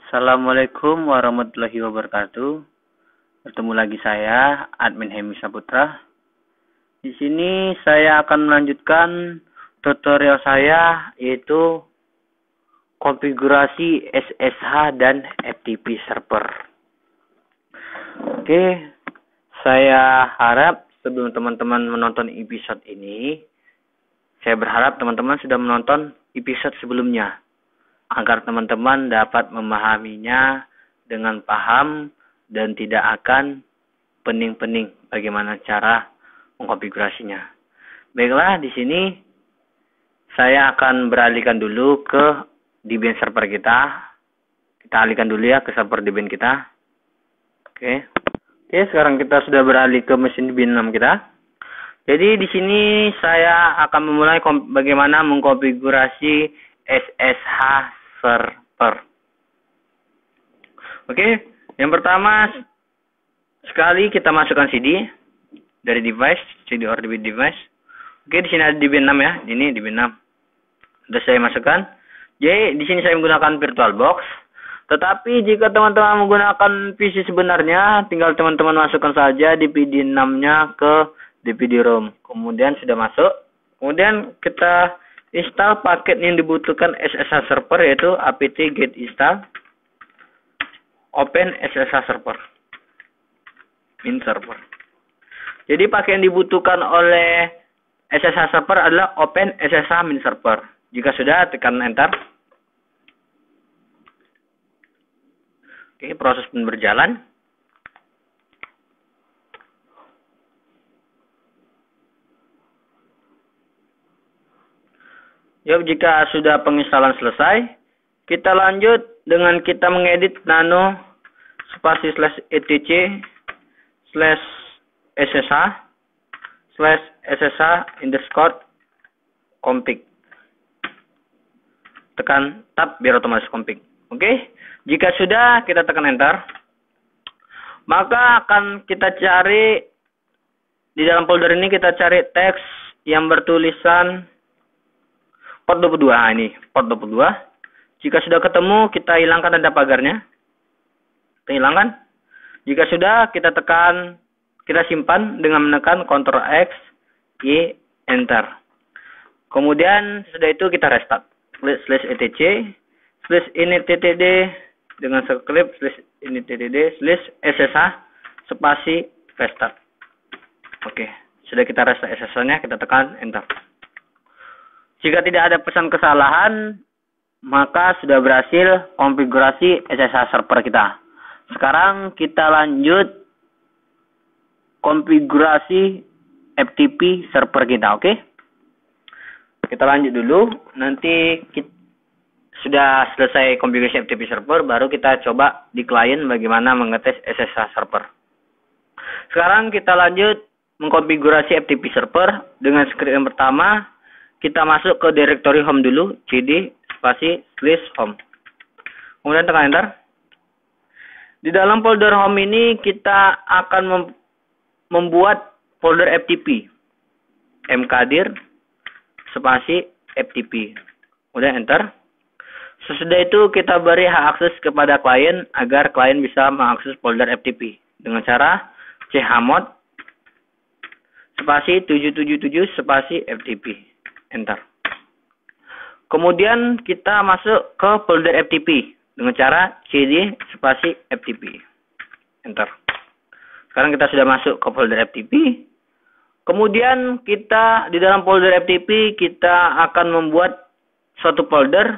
Assalamualaikum warahmatullahi wabarakatuh. Bertemu lagi saya, Admin Hemi Saputra. Di sini saya akan melanjutkan tutorial saya, yaitu konfigurasi SSH dan FTP server. Oke, saya harap sebelum teman-teman menonton episode ini, saya berharap teman-teman sudah menonton episode sebelumnya, agar teman-teman dapat memahaminya dengan paham dan tidak akan pening-pening bagaimana cara mengkonfigurasinya. Baiklah, di sini saya akan beralihkan dulu ke Debian server kita. Kita alihkan dulu ya ke server Debian kita. Oke, sekarang kita sudah beralih ke mesin Debian 6 kita. Jadi di sini saya akan memulai bagaimana mengkonfigurasi SSH server. Oke, yang pertama sekali kita masukkan CD dari device, CD or device. Oke, di sini ada Debian 6 ya. Ini Debian 6. Sudah saya masukkan. Jadi di sini saya menggunakan VirtualBox. Tetapi jika teman-teman menggunakan PC sebenarnya, tinggal teman-teman masukkan saja DVD 6-nya ke DVD-ROM. Kemudian sudah masuk. Kemudian kita install paket yang dibutuhkan SSH server, yaitu apt-get install open SSH server min server. Jadi paket yang dibutuhkan oleh SSH server adalah open SSH min server. Jika sudah, tekan enter. Oke, proses pun berjalan. Ya, jika sudah penginstalan selesai, kita lanjut dengan kita mengedit nano spasi /etc /ssh_config. Tekan tab biar otomatis config. Oke, jika sudah, kita tekan enter. Maka akan kita cari di dalam folder ini, kita cari teks yang bertulisan port 22. Nah, ini port 22. Jika sudah ketemu, kita hilangkan tanda pagarnya. Kita hilangkan. Jika sudah, kita simpan dengan menekan Ctrl X, Y, enter. Kemudian sudah itu kita restart. /etc /initttd dengan script /initttd/ssh spasi restart. Oke, sudah kita restart SSH-nya, kita tekan enter. Jika tidak ada pesan kesalahan, maka sudah berhasil konfigurasi SSH server kita. Sekarang kita lanjut konfigurasi FTP server kita, oke? Kita lanjut dulu. Nanti sudah selesai konfigurasi FTP server, baru kita coba di klien bagaimana mengetes SSH server. Sekarang kita lanjut mengkonfigurasi FTP server dengan script yang pertama. Kita masuk ke directory home dulu, cd spasi /home. Kemudian tekan enter. Di dalam folder home ini kita akan membuat folder FTP. mkdir spasi FTP. Kemudian enter. Sesudah itu kita beri hak akses kepada klien agar klien bisa mengakses folder FTP dengan cara chmod spasi 777 spasi FTP. Enter. Kemudian kita masuk ke folder FTP dengan cara cd spasi FTP. Enter. Sekarang kita sudah masuk ke folder FTP. Kemudian kita di dalam folder FTP kita akan membuat suatu folder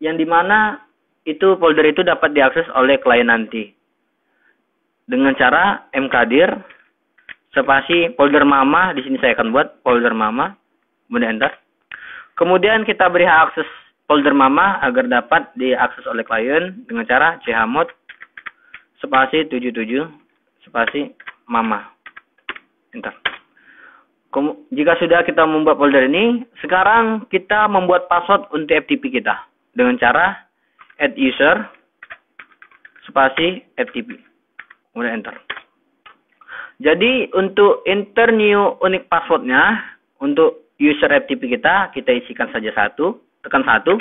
yang dimana itu folder itu dapat diakses oleh klien nanti dengan cara mkdir spasi folder mama. Di sini saya akan buat folder mama. Kemudian enter. Kemudian kita beri hak akses folder mama agar dapat diakses oleh klien dengan cara chmod spasi 77 spasi mama. Enter. Jika sudah kita membuat folder ini, sekarang kita membuat password untuk FTP kita dengan cara add user spasi FTP. Kemudian enter. Jadi untuk enter new unique passwordnya untuk user FTP kita isikan saja tekan 1.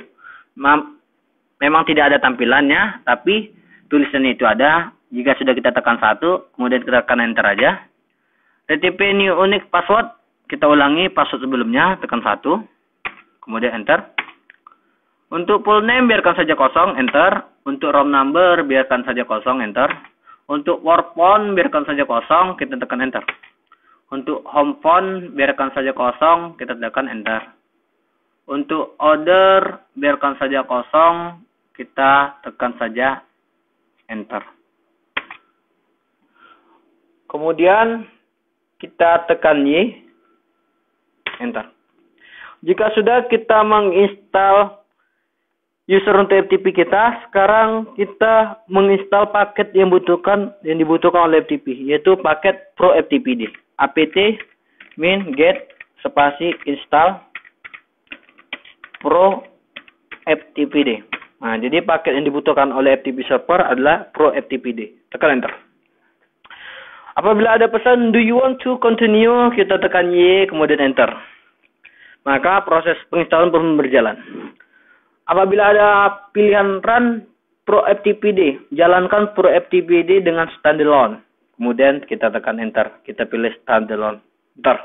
memang tidak ada tampilannya, tapi tulisannya itu ada. Jika sudah kita tekan 1, kemudian kita tekan enter aja. TTP new unique password, kita ulangi password sebelumnya, tekan 1, kemudian enter. Untuk full name biarkan saja kosong, enter. Untuk room number biarkan saja kosong, enter. Untuk work phone biarkan saja kosong, kita tekan enter. Untuk home phone biarkan saja kosong, kita tekan enter. Untuk order biarkan saja kosong, kita tekan saja enter. Kemudian kita tekan Y, enter. Jika sudah kita menginstal user untuk FTP kita, sekarang kita menginstal paket yang dibutuhkan oleh FTP, yaitu paket Pro FTPD. apt min get spasi install Pro FTPD. Nah, jadi paket yang dibutuhkan oleh FTP server adalah Pro FTPD. Tekan enter. Apabila ada pesan do you want to continue, kita tekan Y kemudian enter. Maka proses penginstalan pun berjalan. Apabila ada pilihan run Pro FTPD, jalankan Pro FTPD dengan standalone. Kemudian kita tekan enter. Kita pilih standalone. Enter.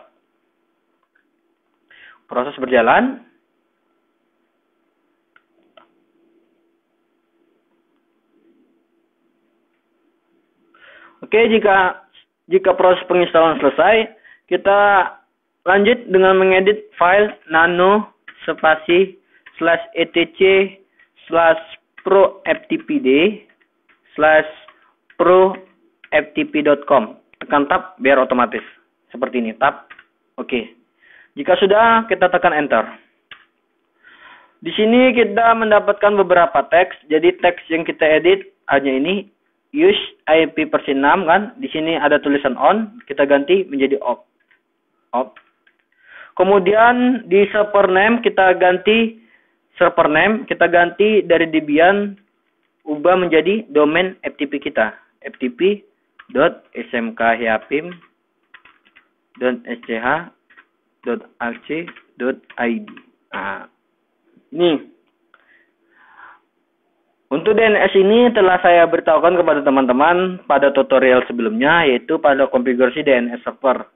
Proses berjalan. Oke, jika proses penginstalan selesai, kita lanjut dengan mengedit file nano spasi /etc/pro/ftpd/pro/ftp.com. Tekan tab biar otomatis. Seperti ini, tab. Oke. Jika sudah, kita tekan enter. Di sini kita mendapatkan beberapa teks. Jadi teks yang kita edit hanya ini. Use IP versi 6 kan. Di sini ada tulisan on, kita ganti menjadi off. Off. Kemudian di server name kita ganti dari Debian ubah menjadi domain FTP kita. ftp.smkhyapim.sch.ac.id. Nah, ini. Untuk DNS ini telah saya beritahukan kepada teman-teman pada tutorial sebelumnya, yaitu pada konfigurasi DNS server.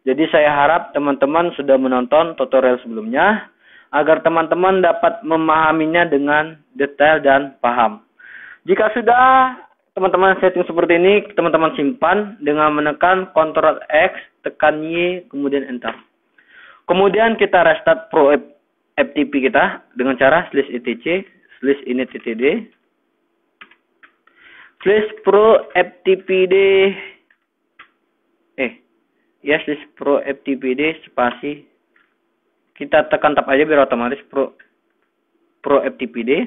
Jadi saya harap teman-teman sudah menonton tutorial sebelumnya, agar teman-teman dapat memahaminya dengan detail dan paham. Jika sudah teman-teman setting seperti ini, teman-teman simpan dengan menekan Ctrl X, tekan Y, kemudian enter. Kemudian kita restart Pro FTP kita dengan cara /etc/init.td /pro ftpd /pro ftpd spasi kita tekan tab aja biar otomatis pro ftpd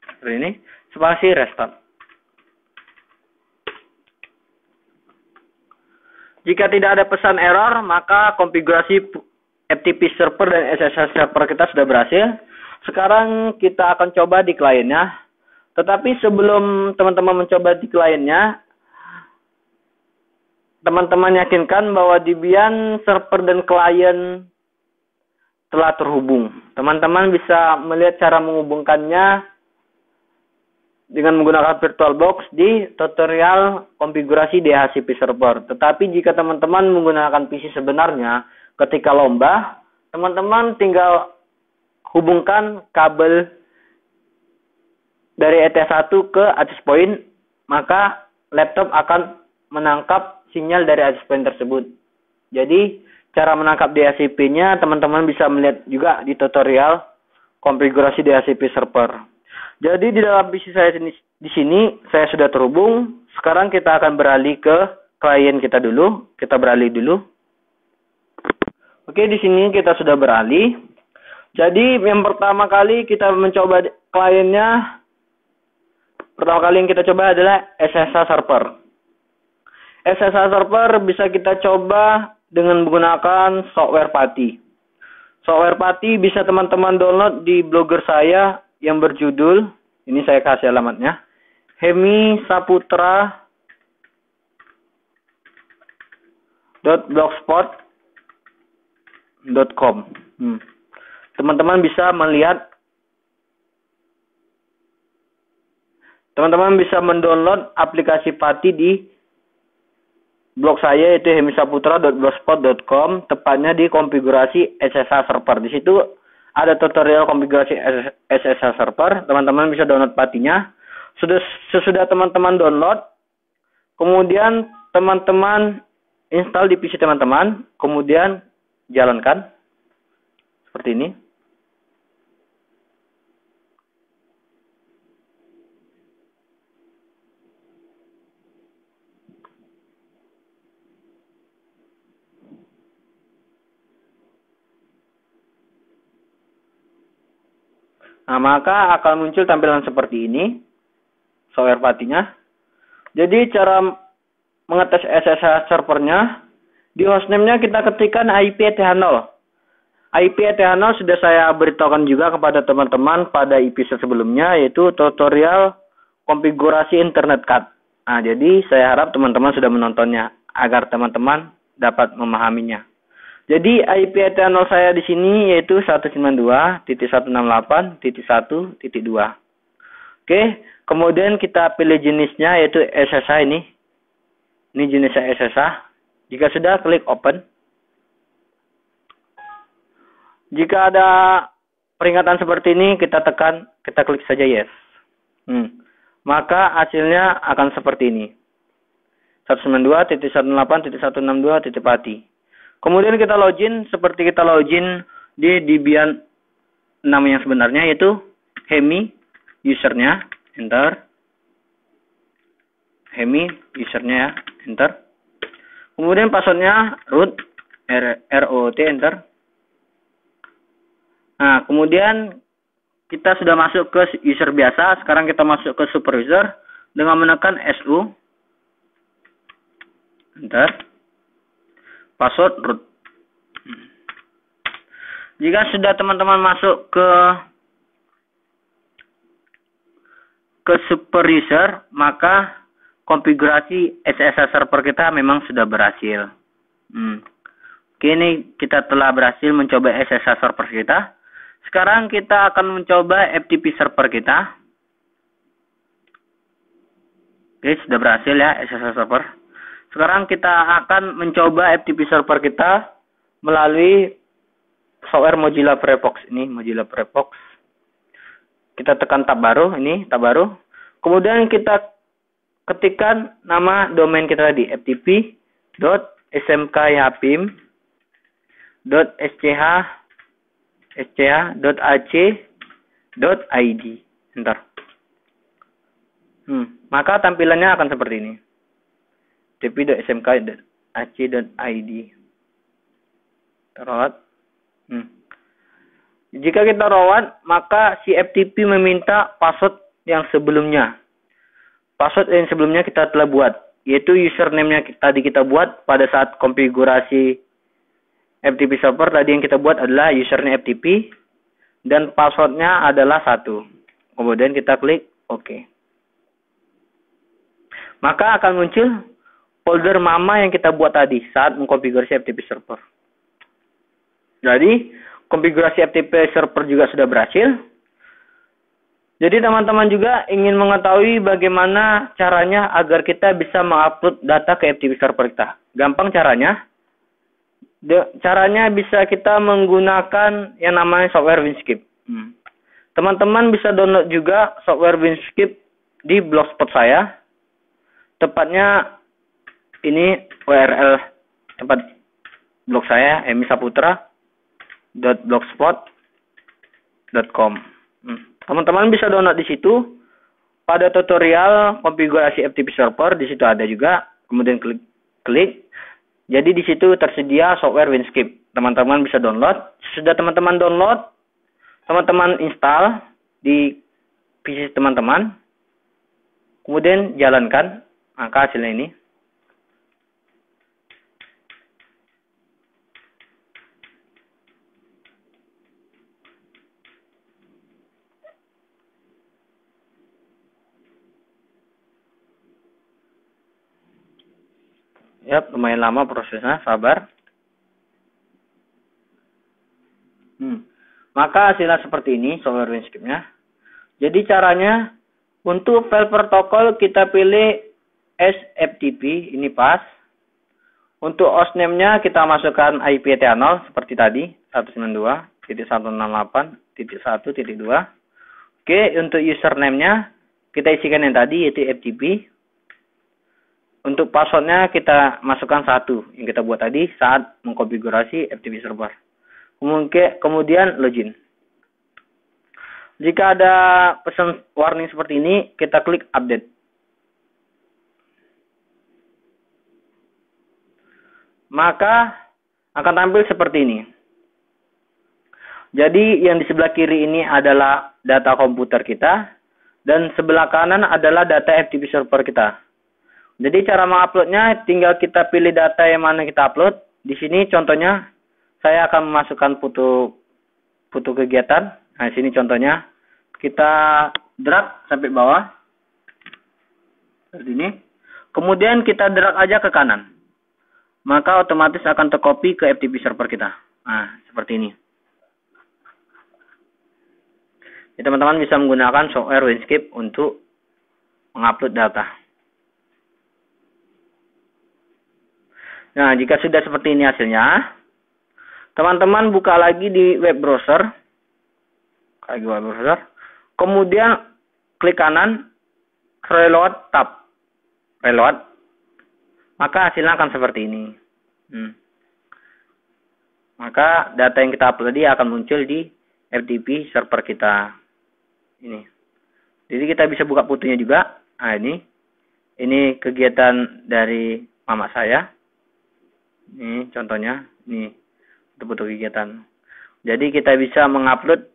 seperti ini spasi restart. Jika tidak ada pesan error, maka konfigurasi FTP server dan SSH server kita sudah berhasil. Sekarang kita akan coba di kliennya. Tetapi sebelum teman-teman mencoba di kliennya, teman-teman yakinkan bahwa Debian server dan klien telah terhubung. Teman-teman bisa melihat cara menghubungkannya dengan menggunakan VirtualBox di tutorial konfigurasi DHCP server. Tetapi jika teman-teman menggunakan PC sebenarnya, ketika lomba, teman-teman tinggal hubungkan kabel dari ETH1 ke access point, maka laptop akan menangkap sinyal dari access point tersebut. Jadi, cara menangkap DHCP-nya teman-teman bisa melihat juga di tutorial konfigurasi DHCP server. Jadi, di dalam PC saya di sini saya sudah terhubung. Sekarang kita akan beralih ke klien kita dulu. Kita beralih dulu. Oke, di sini kita sudah beralih. Jadi, yang pertama kali kita mencoba kliennya, pertama kali yang kita coba adalah SSH server. SSH server bisa kita coba dengan menggunakan software PATI. Software PATI bisa teman-teman download di blogger saya yang berjudul, ini saya kasih alamatnya, hemisaputra.blogspot.com. Teman-teman bisa melihat teman-teman bisa mendownload aplikasi PATI di blog saya, yaitu hemisaputra.blogspot.com, tepatnya di konfigurasi SSH server. Di situ ada tutorial konfigurasi SSH server. Teman-teman bisa download PATI-nya. Sesudah teman-teman download, kemudian teman-teman install di PC teman-teman, kemudian jalankan seperti ini. Nah, maka akan muncul tampilan seperti ini, software PATI-nya. Jadi cara mengetes SSH servernya, di hostname-nya kita ketikkan IP/ETH0. IP/ETH0 sudah saya beritahukan juga kepada teman-teman pada episode sebelumnya, yaitu tutorial konfigurasi internet card. Nah, jadi saya harap teman-teman sudah menontonnya agar teman-teman dapat memahaminya. Jadi IP/ETH0 saya di sini yaitu 192.168.1.2. Oke, kemudian kita pilih jenisnya yaitu SSH ini. Ini jenisnya SSH. Jika sudah, klik open. Jika ada peringatan seperti ini, kita klik saja yes. Maka hasilnya akan seperti ini. 192.168.162.pati. Kemudian kita login seperti kita login di Debian nama yang sebenarnya, yaitu Hemi usernya, enter. Hemi usernya, enter. Kemudian passwordnya root, ROT, enter. Nah, kemudian kita sudah masuk ke user biasa. Sekarang kita masuk ke super user dengan menekan SU, enter. Password root. Jika sudah teman-teman masuk ke super user, maka konfigurasi SSH server kita memang sudah berhasil. Oke, ini kita telah berhasil mencoba SSH server kita. Sekarang kita akan mencoba FTP server kita. Oke, sudah berhasil ya SSH server. Sekarang kita akan mencoba FTP server kita melalui software Mozilla Firefox. Ini Mozilla Firefox. Kita tekan tab baru, ini tab baru. Kemudian kita ketikkan nama domain kita tadi, ftp.smkhapim.sch.ac.id. Enter. Maka tampilannya akan seperti ini. ftp.smk.ac.id. Rawat. Jika kita rawat, maka si FTP meminta password yang sebelumnya. Password yang sebelumnya kita telah buat, yaitu username-nya tadi kita buat pada saat konfigurasi FTP server. Tadi yang kita buat adalah username FTP dan passwordnya adalah 1. Kemudian kita klik OK. Maka akan muncul folder mama yang kita buat tadi saat mengkonfigurasi FTP server. Jadi, konfigurasi FTP server juga sudah berhasil. Jadi, teman-teman juga ingin mengetahui bagaimana caranya agar kita bisa mengupload data ke FTP server kita. Gampang caranya. Caranya bisa kita menggunakan yang namanya software WinScape. Teman-teman bisa download juga software WinScape di blogspot saya. Tepatnya ini URL tempat blog saya, hemisaputra.blogspot.com. Teman-teman bisa download di situ. Pada tutorial konfigurasi FTP server di situ ada juga. Kemudian klik. Jadi di situ tersedia software WinScape. Teman-teman bisa download. Sudah teman-teman download, teman-teman install di PC teman-teman. Kemudian jalankan. Maka hasilnya ini. Yap, lumayan lama prosesnya, sabar. Maka hasilnya seperti ini software WinScape-nya. Jadi caranya Untuk file protokol kita pilih SFTP, ini pas. Untuk host name-nya kita masukkan IP TA0 seperti tadi, 192.168.1.2. Oke, untuk username-nya kita isikan yang tadi yaitu FTP. Untuk password-nya kita masukkan 1 yang kita buat tadi saat mengkonfigurasi FTP server. Kemudian login. Jika ada pesan warning seperti ini, kita klik update. Maka akan tampil seperti ini. Jadi yang di sebelah kiri ini adalah data komputer kita dan sebelah kanan adalah data FTP server kita. Jadi cara menguploadnya tinggal kita pilih data yang mana kita upload. Di sini contohnya saya akan memasukkan foto kegiatan. Nah, di sini contohnya kita drag sampai bawah. Seperti ini. Kemudian kita drag aja ke kanan. Maka otomatis akan tercopy ke FTP server kita. Nah, seperti ini. Ya, teman-teman bisa menggunakan software WinScape untuk mengupload data. Nah, jika sudah seperti ini hasilnya, teman-teman buka lagi di web browser. Kemudian klik kanan, reload tab. Reload. Maka hasilnya akan seperti ini. Maka data yang kita upload tadi akan muncul di FTP server kita. Ini. Jadi kita bisa buka fotonya juga. Nah, ini kegiatan dari mama saya. Ini contohnya, ini foto kegiatan. Jadi kita bisa mengupload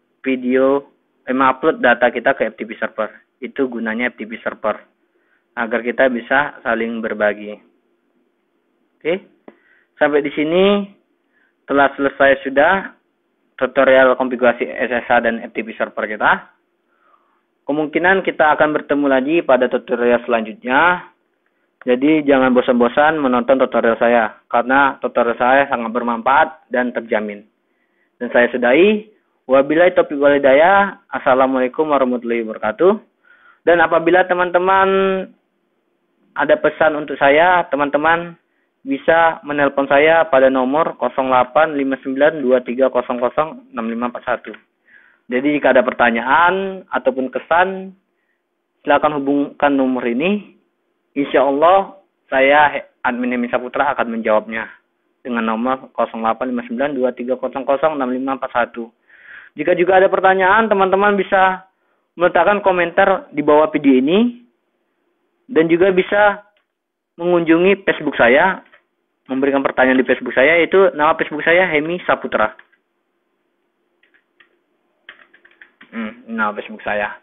mengupload data kita ke FTP server. Itu gunanya FTP server agar kita bisa saling berbagi. Oke. Sampai di sini telah selesai sudah tutorial konfigurasi SSH dan FTP server kita. Kemungkinan kita akan bertemu lagi pada tutorial selanjutnya. Jadi jangan bosan-bosan menonton tutorial saya, karena tutorial saya sangat bermanfaat dan terjamin. Dan saya sudahi. Wabillahi taufiq wal hidayah. Assalamualaikum warahmatullahi wabarakatuh. Dan apabila teman-teman ada pesan untuk saya, teman-teman bisa menelpon saya pada nomor 085923006541. Jadi jika ada pertanyaan ataupun kesan, silakan hubungkan nomor ini. Insya Allah saya admin Hemi Saputra akan menjawabnya dengan nomor 085923006541. Jika juga ada pertanyaan, teman-teman bisa meletakkan komentar di bawah video ini dan juga bisa mengunjungi Facebook saya, memberikan pertanyaan di Facebook saya, yaitu nama Facebook saya Hemi Saputra. Nama Facebook saya.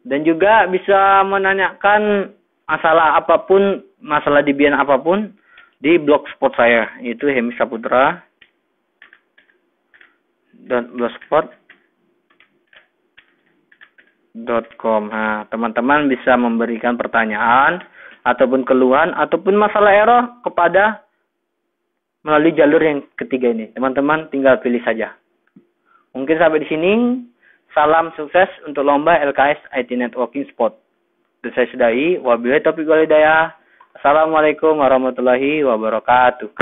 Dan juga bisa menanyakan masalah apapun, masalah di bidang apapun di blogspot saya, yaitu hemisaputra.blogspot.com. Nah, teman-teman bisa memberikan pertanyaan ataupun keluhan ataupun masalah error kepada melalui jalur yang ketiga ini. Teman-teman tinggal pilih saja. Mungkin sampai di sini. Salam sukses untuk lomba LKS IT Networking Spot. Dan saya sudahi. Wabillahi taufiq wal hidayah. Assalamualaikum warahmatullahi wabarakatuh.